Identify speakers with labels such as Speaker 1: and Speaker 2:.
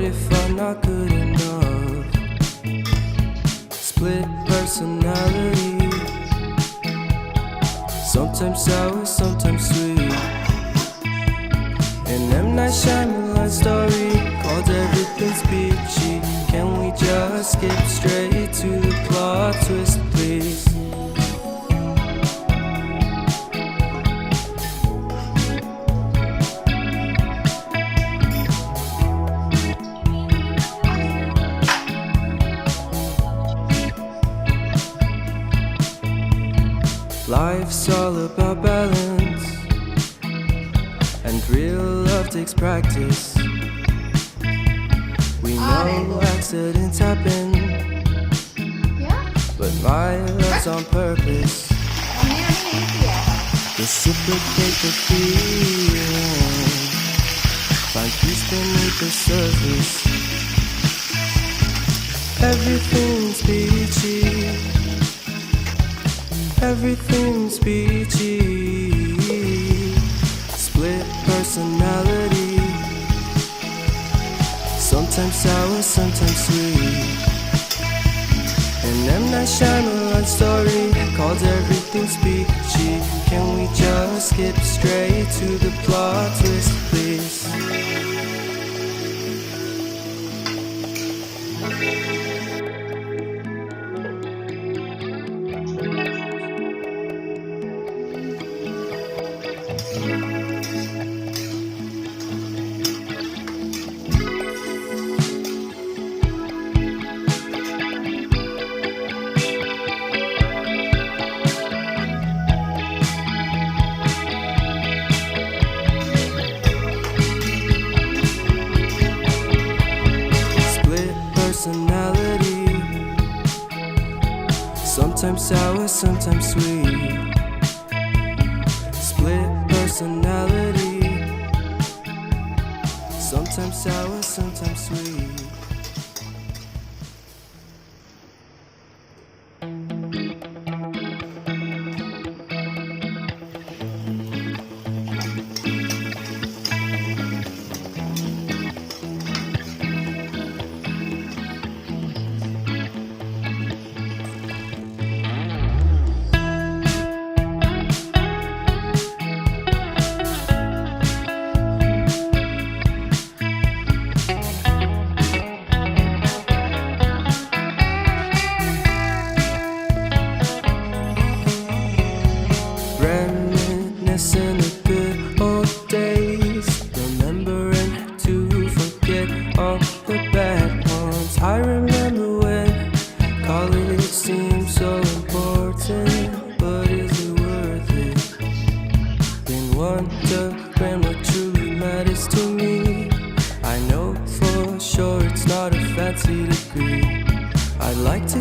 Speaker 1: if I'm not good enough? Split personality, sometimes sour, sometimes sweet. An M. Night Shyamalan story called Everything's Peachy. Can we just skip straight to the plot twist, please? Life's all about balance, and real love takes practice. We know accidents happen, but my love's on purpose. Reciprocate the feeling, find peace beneath the surface. Everything's peachy, everything's peachy. Split personality, sometimes sour, sometimes sweet. An M. Night Shyamalan story called Everything's Peachy. Can we just skip straight to the plot twist, please? Personality, sometimes sour, sometimes sweet. Split personality, sometimes sour, sometimes sweet. Reminiscing the good old days, remembering to forget all the bad ones. I remember when college seemed so important, but is it worth it? Then wondering what truly matters to me. I know for sure it's not a fancy degree. I'd like to